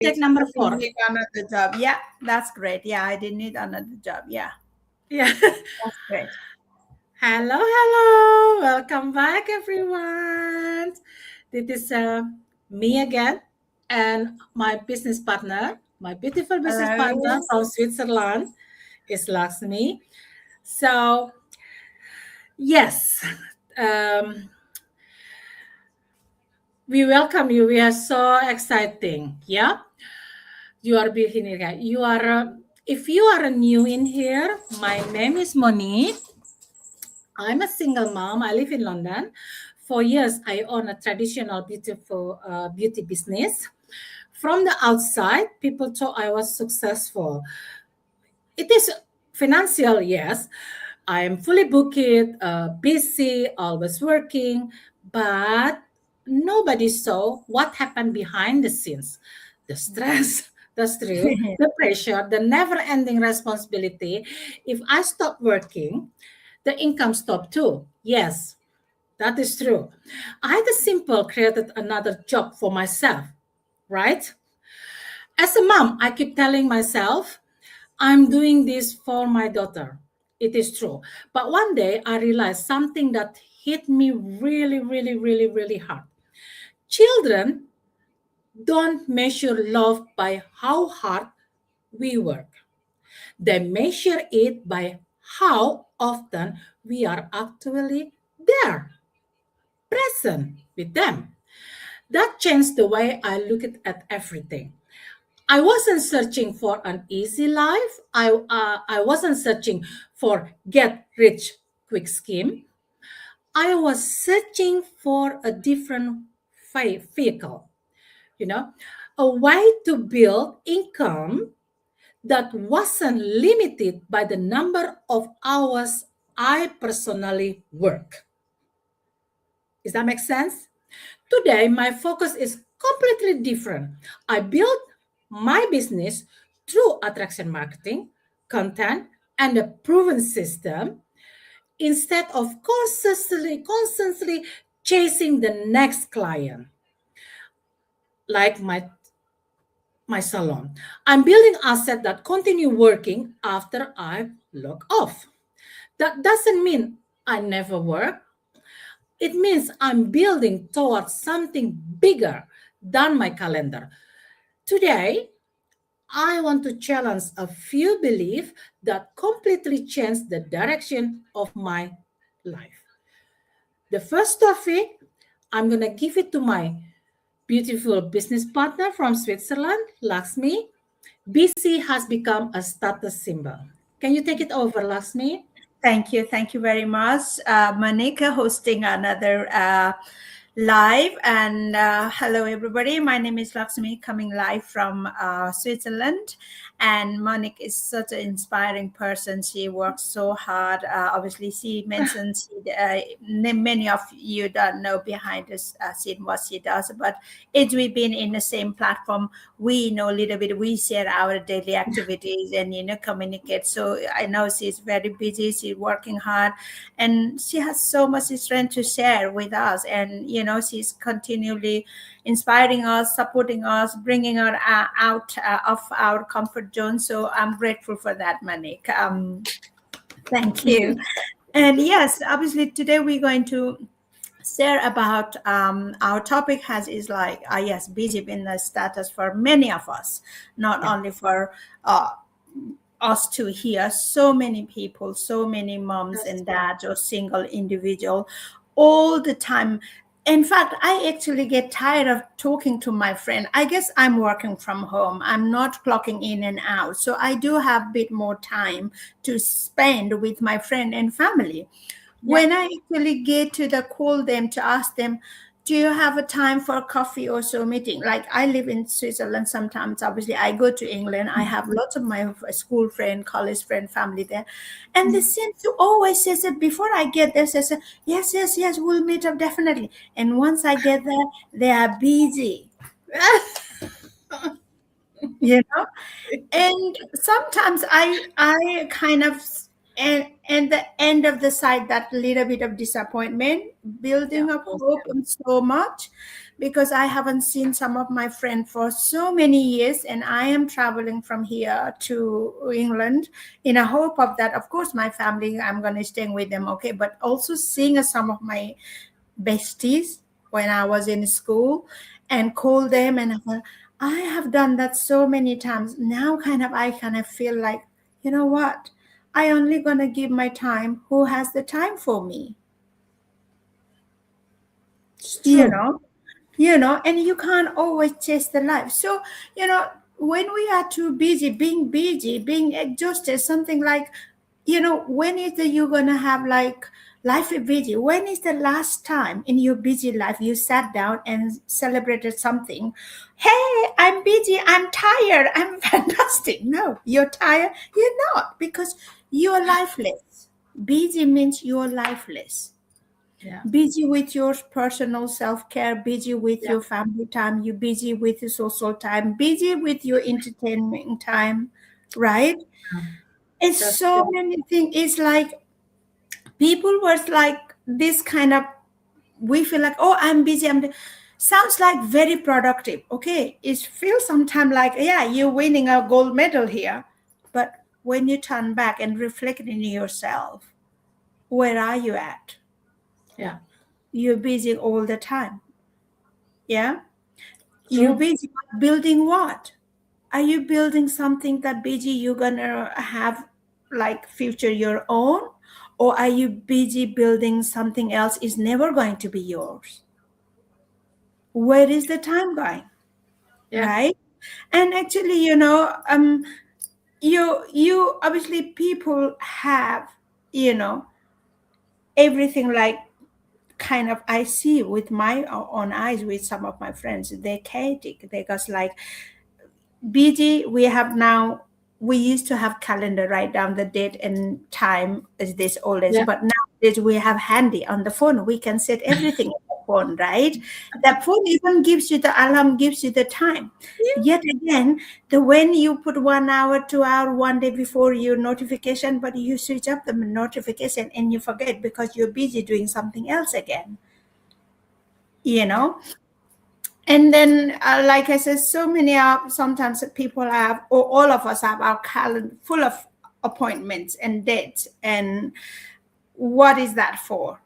Take number I 4. need another job. Yeah, that's great. Yeah, I didn't need another job. Yeah, Yeah. that's great. Hello, hello. Welcome back, everyone. This is me again and my business partner, my beautiful business partner Hello. from Switzerland is Lakshmi. So, yes, um, we welcome you. We are so exciting. Yeah, you are here. You are. If you are new in here, my name is Monique. I'm a single mom. I live in London. For years, I own a traditional beautiful beauty business. From the outside, people thought I was successful. It is financial, yes. I am fully booked, busy, always working, but nobody saw what happened behind the scenes. The stress, the stress, the pressure, the never-ending responsibility. If I stop working, the income stopped too. Yes, that is true. I had a simple created another job for myself, right? As a mom, I keep telling myself, I'm doing this for my daughter. It is true. But one day I realized something that hit me really, really, really, really hard. Children don't measure love by how hard we work. They measure it by how often we are actually there, present with them. That changed the way I look at everything. I wasn't searching for an easy life. I wasn't searching for get rich quick scheme. I was searching for a different vehicle, you know, a way to build income that wasn't limited by the number of hours I personally work. Does that make sense? Today, my focus is completely different. I built my business through attraction marketing, content, and a proven system instead of constantly chasing the next client, like my salon. I'm building assets that continue working after I log off. That doesn't mean I never work. It means I'm building towards something bigger than my calendar. Today, I want to challenge a few beliefs that completely change the direction of my life. The first topic, I'm going to give it to my beautiful business partner from Switzerland, Lakshmi. BC has become a status symbol. Can you take it over, Lakshmi? Thank you. Thank you very much, Monica, hosting another live. And hello, everybody. My name is Lakshmi, coming live from Switzerland. And Monique is such an inspiring person. She works so hard. Obviously, she mentioned many of you don't know behind this scene what she does. But as we've been in the same platform, we know a little bit. We share our daily activities and communicate. So I know she's very busy. She's working hard, and she has so much strength to share with us. And she's continually inspiring us, supporting us, bringing her out of our comfort zone. So I'm grateful for that, Manik. Thank you. And yes, obviously today we're going to share about our topic has is like yes, busy business status for many of us, not only for us to hear. So many people, so many moms and dads or single individual all the time. In fact, I actually get tired of talking to my friend. I guess I'm working from home. I'm not clocking in and out. So I do have a bit more time to spend with my friend and family. When I actually get to the call them to ask them, do you have a time for a coffee or so meeting? Like I live in Switzerland sometimes. Obviously, I go to England. I have lots of my school friend, college friend, family there. And they seem to always say that before I get there, they say, yes, yes, yes, we'll meet up definitely. And once I get there, they are busy. And sometimes I kind of and the end of the side that little bit of disappointment building up hope and so much because I haven't seen some of my friends for so many years, and I am traveling from here to England in a hope of that. Of course, my family, I'm going to stay with them, okay, but also seeing some of my besties when I was in school and call them, and I have done that so many times. Now I kind of feel like, you know what? I only gonna give my time who has the time for me. It's You true. know, and you can't always chase the life. So, when we are too busy, being exhausted, something like, when is the you gonna have like life is busy? When is the last time in your busy life you sat down and celebrated something? Hey, I'm busy, I'm tired, I'm fantastic. No, you're tired, you're not, because you're lifeless. Busy means you're lifeless. Yeah. Busy with your personal self-care, busy with Yeah. your family time, you busy with your social time, busy with your entertainment time, right? It's That's so true. many things. It's like people were like this kind of, we feel like, oh, I'm busy, sounds like very productive, okay, it feels sometimes like, yeah, you're winning a gold medal here, but when you turn back and reflect in yourself, where are you at? Yeah. You're busy all the time. Yeah, you True. busy building what? Are you building something that busy you're gonna have like future your own? Or are you busy building something else is never going to be yours? Where is the time going? Yeah. Right? And actually, you obviously people have, you know, everything like kind of I see with my own eyes with some of my friends, they're chaotic. They just like busy. We have now, we used to have calendar, write down the date and time as this always, Yeah. but nowadays we have handy on the phone, we can set everything on the phone, right? The phone even gives you the alarm, gives you the time. Yet again, the when you put 1 hour 2 hour one day before your notification, but you switch up the notification and you forget because you're busy doing something else again, you know. And then like I said, so many sometimes people have, or all of us have our calendar full of appointments and dates, and what is that for?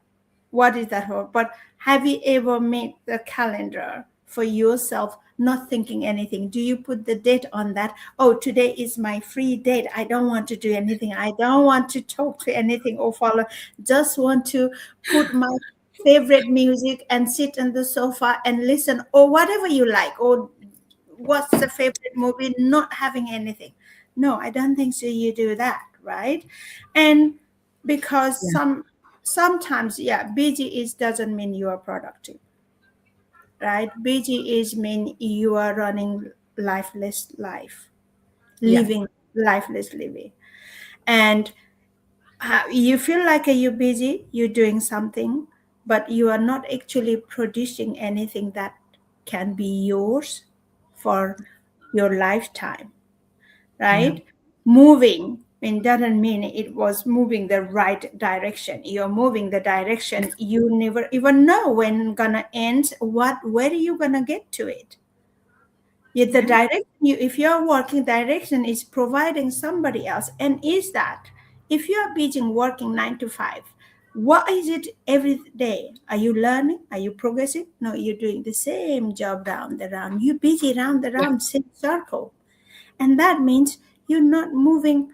What is that for? But have you ever made the calendar for yourself, not thinking anything? Do you put the date on that? Oh, today is my free date, I don't want to do anything, I don't want to talk to anything or follow, just want to put my favorite music and sit on the sofa and listen, or whatever you like, or what's the favorite movie, not having anything. No, I don't think so you do that, right? And because Yeah. sometimes, yeah, busy is doesn't mean you are productive, right? Busy is mean you are running lifeless life, Yeah. living lifeless living. And you feel like you're busy, you're doing something, but you are not actually producing anything that can be yours for your lifetime, Yeah. right? Moving and doesn't mean it was moving the right direction. You're moving the direction you never even know when gonna end. Where are you gonna get to it? Yet the Yeah. direction you, if you're working direction is providing somebody else, and is that if you are busy working 9 to 5, what is it every day? Are you learning? Are you progressing? No, you're doing the same job round and round. You're busy round and Yeah. round, same circle. And that means you're not moving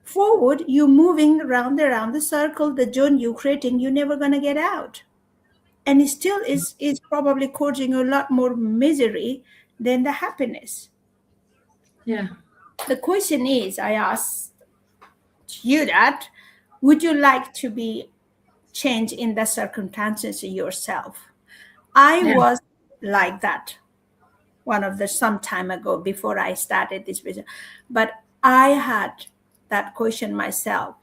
forward, you're moving round and round the circle, the zone you're creating, you're never gonna get out. And it still is probably causing you a lot more misery than the happiness. Yeah. The question is, I asked you that, would you like to be changed in the circumstances yourself? I Yeah. was like that one of the some time ago before I started this business. But I had that question myself.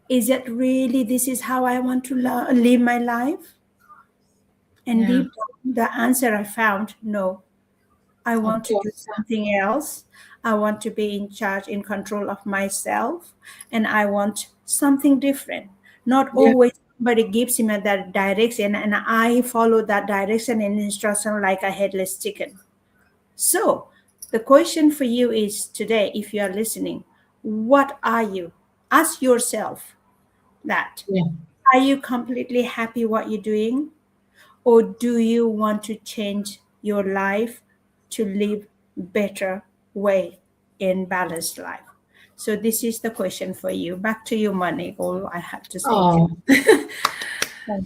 Is it really this is how I want to live my life? And Yeah. deep down, the answer I found, no. I Of want to do course. something else. I want to be in charge, in control of myself, and I want something different. Not Yeah. always but it gives him a that direction, and I follow that direction and instruction like a headless chicken. So the question for you is today, if you are listening, what are you? Ask yourself that. Yeah. Are you completely happy what you're doing? Or do you want to change your life to live better way in balanced life? So this is the question for you. Back to you, Manik. All I have to say to Oh,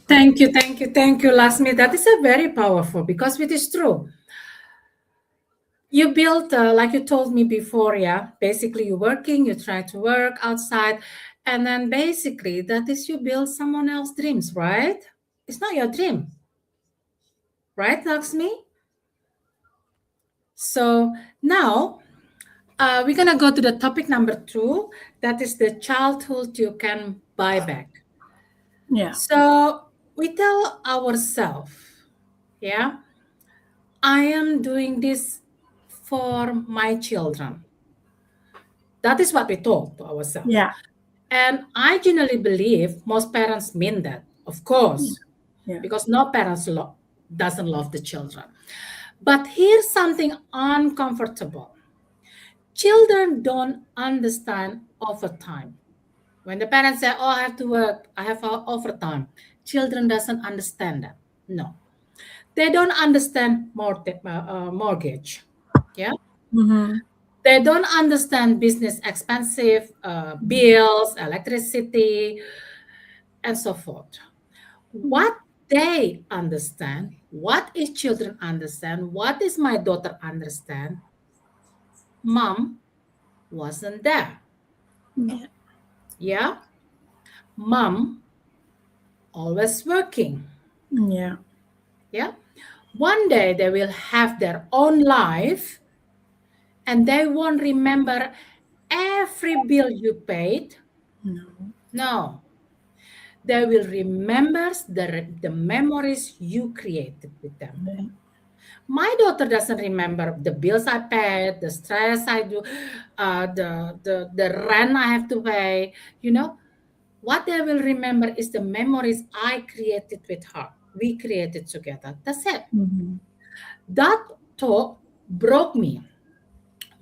thank you, thank you, thank you, Lasmi. That is a very powerful because it is true. You built, like you told me before, yeah. Basically, you're working, you try to work outside, and then basically that is you build someone else's dreams, right? It's not your dream, right, Lakshmi? So now we're gonna go to the topic number 2. That is the childhood you can buy back. Yeah. So we tell ourselves, yeah, I am doing this for my children. That is what we talk to ourselves. Yeah. And I generally believe most parents mean that, of course, Yeah. because no parents doesn't love the children. But here's something uncomfortable. Children don't understand overtime. When the parents say, "Oh, I have to work, I have overtime," children doesn't understand that. No, they don't understand mortgage. Yeah, Mm-hmm. they don't understand business expensive bills, electricity, and so forth. What they understand, what is children understand, what is my daughter understand, mom wasn't there. Yeah. Yeah, mom always working. Yeah. Yeah, one day they will have their own life and they won't remember every bill you paid. No. No, they will remember the memories you created with them. Yeah. My daughter doesn't remember the bills I paid, the stress I do, the rent I have to pay. You know, what they will remember is the memories I created with her. We created together. That's it. Mm-hmm. That thought broke me.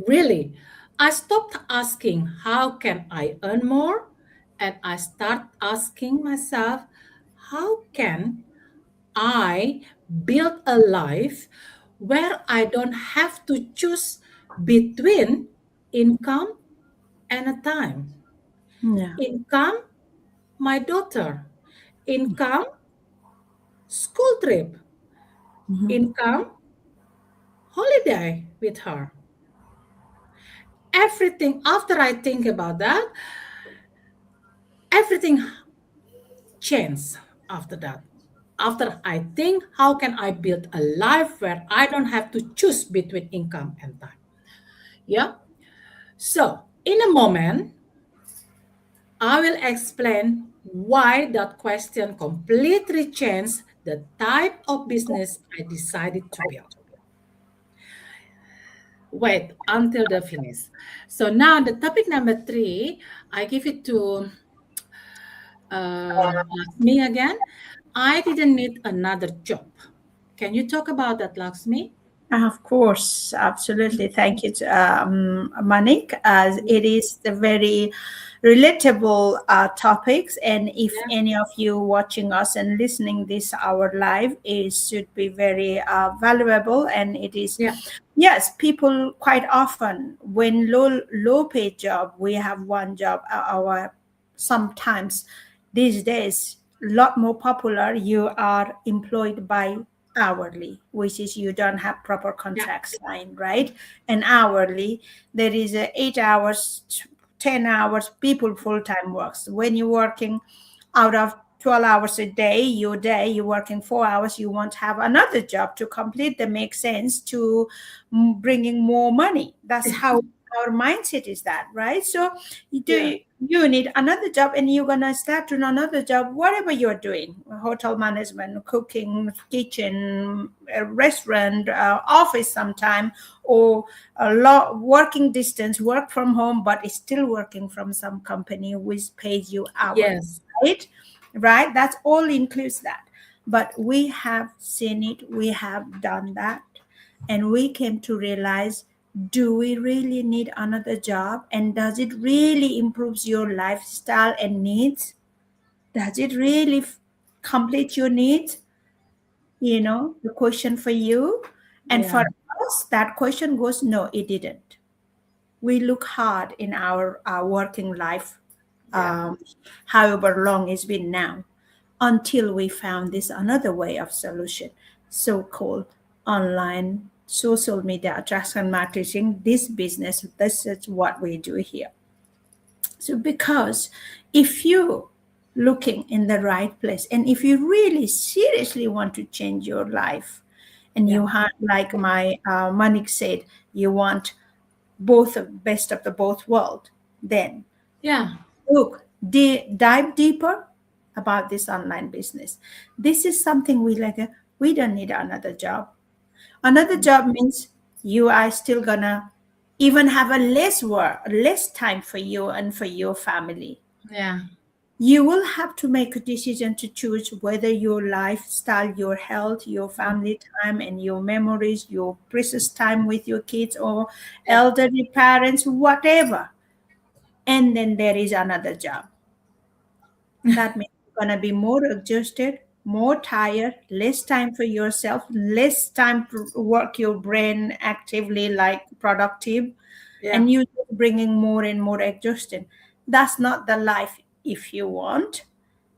Really, I stopped asking, how can I earn more? And I start asking myself, how can I build a life where I don't have to choose between income and a time? Yeah. Income, my daughter. Income, school trip. Mm-hmm. Income, holiday with her. Everything, after I think about that, everything changed after that. After I think, how can I build a life where I don't have to choose between income and time? Yeah. So, in a moment, I will explain why that question completely changed the type of business I decided to build. Wait until the finish. So now the topic number 3, I give it to me again. I didn't need another job. Can you talk about that, Lakshmi? Of course, absolutely. Thank you, Manik. As it is the very relatable topics, and if Yeah. any of you watching us and listening this our live, it should be very valuable. And it is, Yeah. yes, people quite often when low paid job, we have one job. Our sometimes these days lot more popular. You are employed by hourly, which is you don't have proper Yeah. contract signed, right? And hourly, there is a 8 hours, 10 hours, people full-time works. When you're working out of 12 hours a day, you're working 4 hours, you want to have another job to complete that makes sense to bringing more money. That's how our mindset is that, right? So Yeah. you need another job and you're gonna start doing another job, whatever you're doing, hotel management, cooking, kitchen, restaurant, office sometime, or a lot working distance, work from home, but it's still working from some company which pays you hourly, Yes. right? right? That's all includes that. But we have seen it, we have done that, and we came to realize, do we really need another job? And does it really improves your lifestyle and needs? Does it really complete your needs? The question for you. And Yeah. for us, that question goes, no, it didn't. We look hard in our working life, Yeah. however long it's been now, until we found this another way of solution, so-called online social media attraction marketing. This business, this is what we do here. So because if you looking in the right place, and if you really seriously want to change your life, and Yeah. you have, like my Manik said, you want both of best of the both world, then Yeah. look, dive deeper about this online business. This is something we don't need another job. Another job means you are still gonna even have a less work, less time for you and for your family. Yeah. You will have to make a decision to choose whether your lifestyle, your health, your family time, and your memories, your precious time with your kids or Yeah. elderly parents, whatever. And then there is another job. That means you're going to be more exhausted, more tired, less time for yourself, less time to work your brain actively, like productive, Yeah. and you bringing more and more exhaustion. That's not the life. If you want,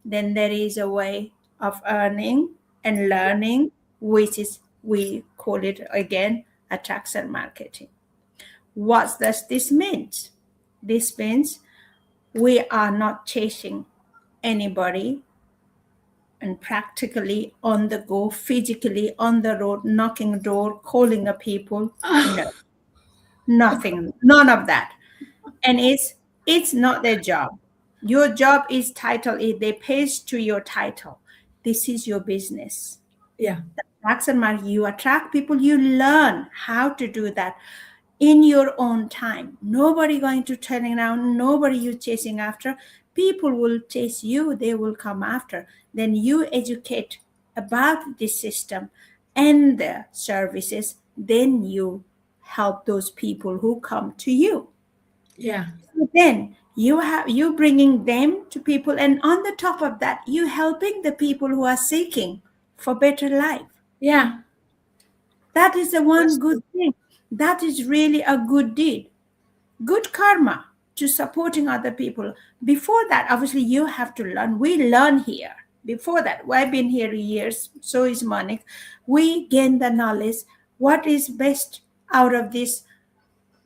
then there is a way of earning and learning, which is, we call it again, attraction marketing. What does this mean? This means we are not chasing anybody and practically on the go, physically on the road, knocking door, calling a people. No, nothing, none of that. And it's not their job. Your job is title. They pays to your title. This is your business. Yeah. Attraction and marketing, you attract people, you learn how to do that in your own time. Nobody going to turn around, nobody you chasing after. People will chase you, they will come after. Then you educate about the system and the services, then you help those people who come to you. Yeah. So then you bringing them to people, and on the top of that, you helping the people who are seeking for better life. Yeah. That is the That's one true. good thing. That is really a good deed, good karma to supporting other people. Before that, obviously, you have to learn. We learn here. Before that, I've been here years, so is Monik. We gain the knowledge. What is best out of this?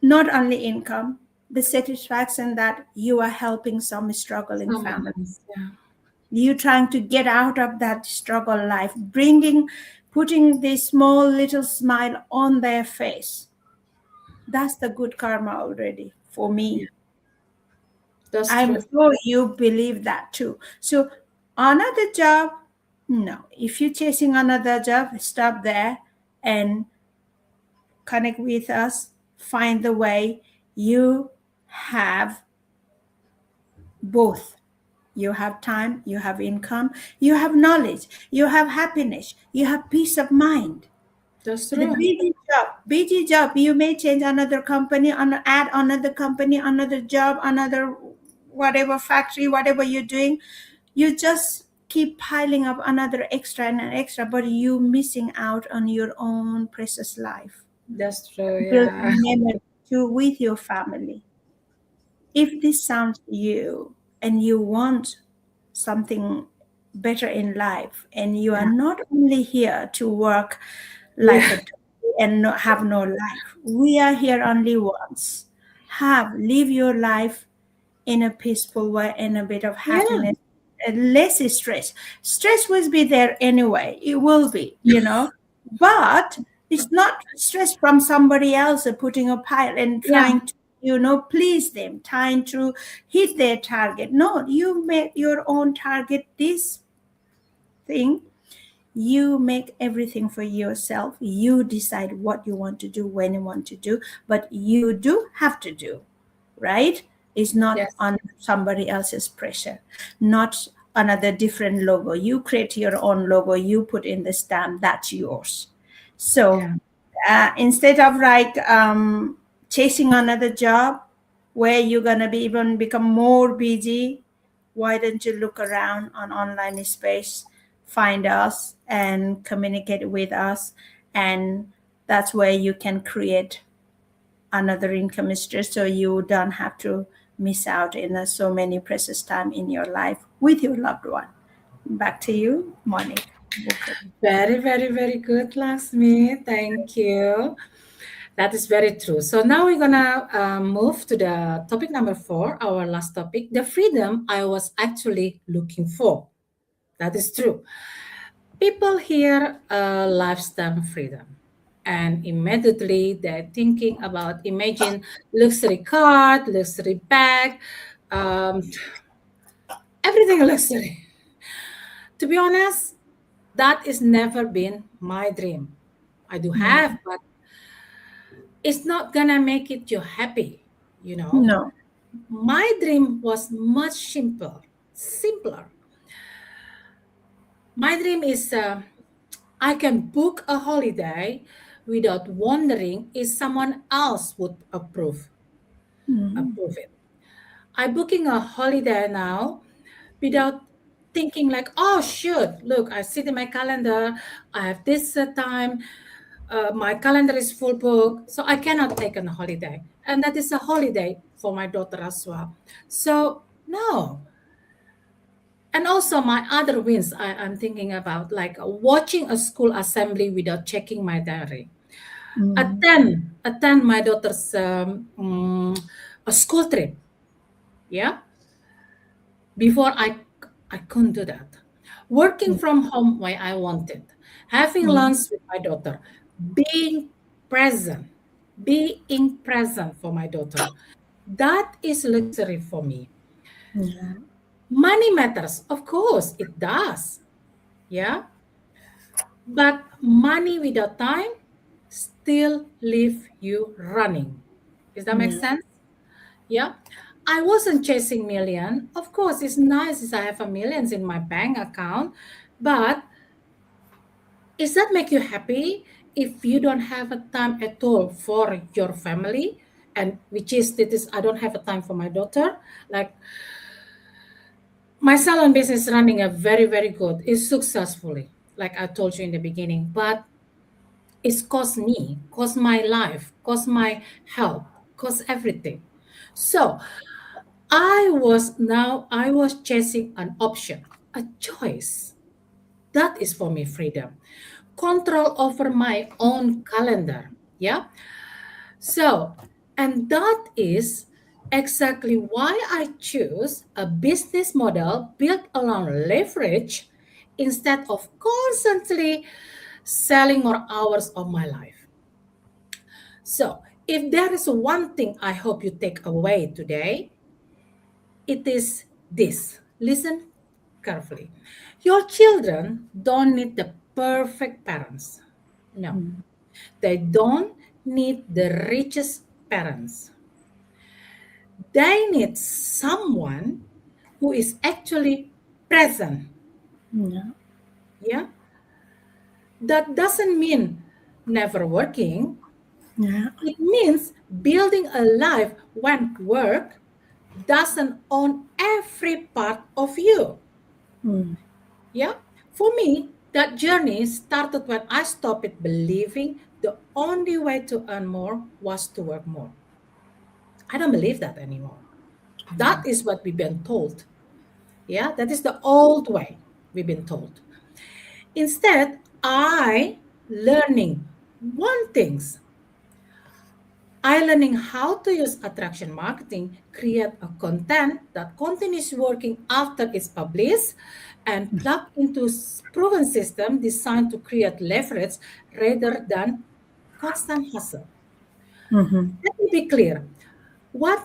Not only income, the satisfaction that you are helping some struggling Someone family. else. Yeah. You trying to get out of that struggle life, putting this small little smile on their face. That's the good karma already for Yeah. me. That's I'm true. sure you believe that too. So another job, no. If you're chasing another job, stop there and connect with us. Find the way you have both. You have time, you have income, you have knowledge, you have happiness, you have peace of mind. That's The true. busy job, you may change another company, add another company, another job, another whatever factory, whatever you're doing. You just keep piling up another extra and an extra, but you missing out on your own precious life. That's true. Yeah. Building memories too with your family. If this sounds you and you want something better in life, and you are Yeah. not only here to work like a Yeah. donkey and have no life, we are here only once. Live your life in a peaceful way, in a bit of Yeah. happiness, and less stress will be there anyway, it will be, but it's not stress from somebody else putting a pile and Yeah. trying to please them, trying to hit their target. No, you make your own target. This thing, you make everything for yourself. You decide what you want to do, when you want to do, but you do have to do, right? It's not Yes. on somebody else's pressure, not another different logo. You create your own logo, you put in the stamp, that's yours. So instead of like chasing another job where you're gonna be even become more busy, why don't you look around on online space, find us and communicate with us, and that's where you can create another income stream, so you don't have to miss out in so many precious time in your life with your loved one. Back to you, Monica. Very, very, very good, Lakshmi. Thank you. That is very true. So now we're gonna move to the topic number 4, our last topic, the freedom I was actually looking for. That is true. People hear lifestyle freedom, and immediately they're thinking about imagine luxury car, luxury bag, um, everything luxury. To be honest, that has never been my dream. I do have, but it's not gonna make it you happy, you know. No. My dream was much simpler. My dream is I can book a holiday without wondering if someone else would approve it. I'm booking a holiday now without thinking like, oh shoot, look, I see in my calendar, I have this time, my calendar is full book, so I cannot take a holiday. And that is a holiday for my daughter as well. So no. And also my other wins I'm thinking about, like watching a school assembly without checking my diary. Attend my daughter's a school trip. Yeah. Before I couldn't do that. Working from home when I wanted, having lunch with my daughter, being present, being present for my daughter. That is luxury for me. Money matters, of course, it does. Yeah. But money without time still leave you running. Does that make sense? Yeah. I wasn't chasing million. Of course, it's nice if I have a millions in my bank account, but does that make you happy if you don't have a time at all for your family? And which is that is I don't have a time for my daughter. Like my salon business running a very, very good. It's successfully, like I told you in the beginning, but it's cost me, cost my life, cost my health, cost everything. So I was chasing an option, a choice. That is for me freedom. Control over my own calendar. Yeah. So, and that is exactly why I choose a business model built around leverage instead of constantly selling more hours of my life. So, if there is one thing I hope you take away today, it is this. Listen carefully. Your children don't need the perfect parents. No. They don't need the richest parents. They need someone who is actually present. Yeah. That doesn't mean never working. It means building a life when work doesn't own every part of you. Yeah. For me, that journey started when I stopped believing the only way to earn more was to work more. I don't believe that anymore. That is what we've been told. Yeah, that is the old way we've been told. Instead, I learning one things. I learning how to use attraction marketing, create a content that continues working after it's published, and plug into proven system designed to create leverage rather than constant hustle. Let me be clear. What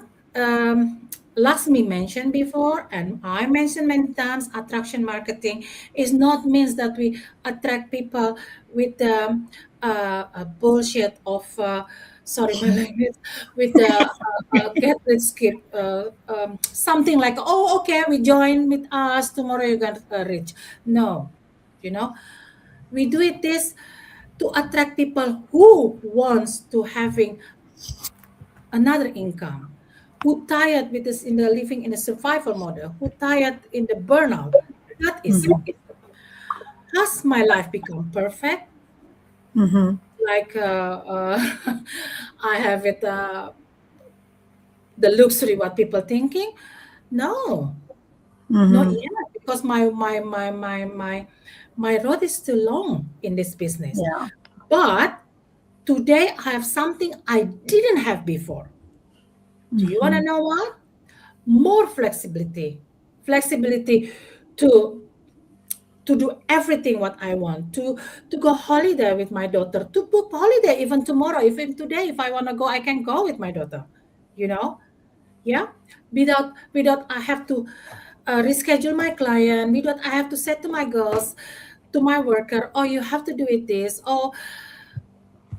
Lakshmi mentioned before, and I mentioned many times, attraction marketing is not means that we attract people with a bullshit of sorry my language, with get rich skip, something like, oh, okay, we join with us, tomorrow you get rich. No, you know, we do it this to attract people who wants to having another income, who tired with this in the living in a survival model, who tired in the burnout. That is Mhm. it. Has my life become perfect? Mhm. Like I have it the luxury what people thinking? No, not Mhm. yet, because my road is still long in this business. Yeah. But today I have something I didn't have before. Do you want to Mhm. know what? More flexibility. Flexibility to do everything what I want, to go holiday with my daughter, to book holiday even tomorrow, even today, if I want to go, I can go with my daughter, you know? Yeah, without I have to reschedule my client, without I have to say to my girls, to my worker, oh, you have to do it this, oh,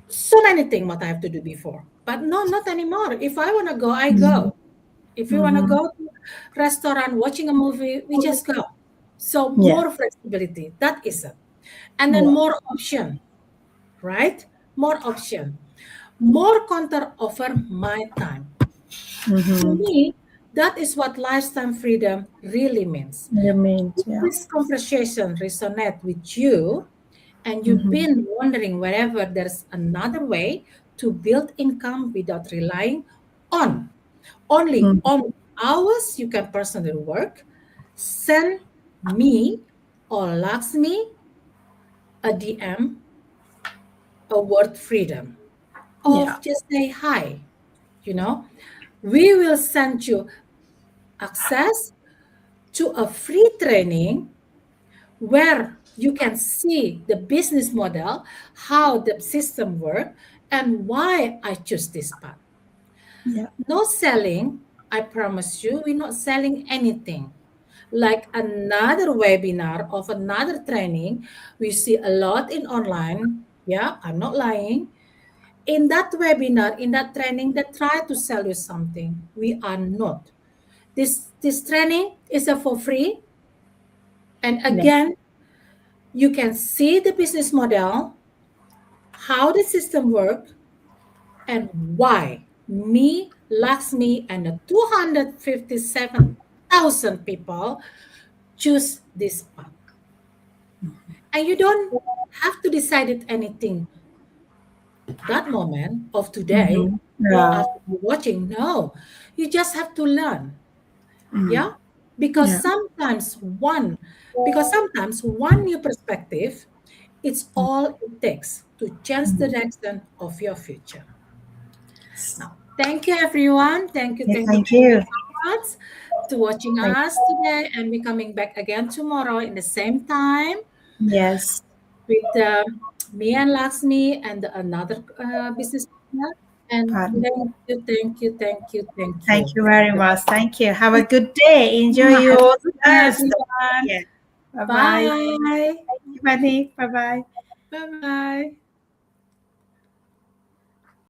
so many things what I have to do before. But no, not anymore. If I want to go, I Mhm. go. If you want to Mhm. go to restaurant, watching a movie, we just go. So Yeah. more flexibility, that is it. And then Yeah. more option, right? More option. More counter offer my time. To Mhm. me, that is what lifetime freedom really means. You mean, If yeah. this conversation resonate with you and you've Mhm. been wondering wherever there's another way to build income without relying on only Mhm. on hours you can personally work, send me or Laxmi a DM, a word freedom, or Yeah. just say hi. You know, we will send you access to a free training where you can see the business model, how the system work, and why I choose this path. Yeah. No selling, I promise you, we're not selling anything. Like another webinar of another training, we see a lot in online. Yeah, I'm not lying. In that webinar, in that training, they try to sell you something. We are not. This training is a for free. And Yeah. again, you can see the business model, how the system work, and why me, Laxmi, and the 257,000 people choose this path. And you don't have to decide it anything that moment of today Mhm. or Yeah. after watching. No, you just have to learn. Mm. Yeah, because Yeah. sometimes one new perspective, it's all it takes to change the Mhm. direction of your future. Now, thank you everyone. Yeah, Thank thank you you. so much to watching Thank us today, and we're coming back again tomorrow in the same time Yes. with me and Laxmi and another business partner. And Pardon. thank Thank you. you very much. Thank you. Have a good day. Enjoy Have a your good day, Thursday. everyone. Yeah. Bye bye. Bye. Thank you, Manik. Bye bye. Bye bye.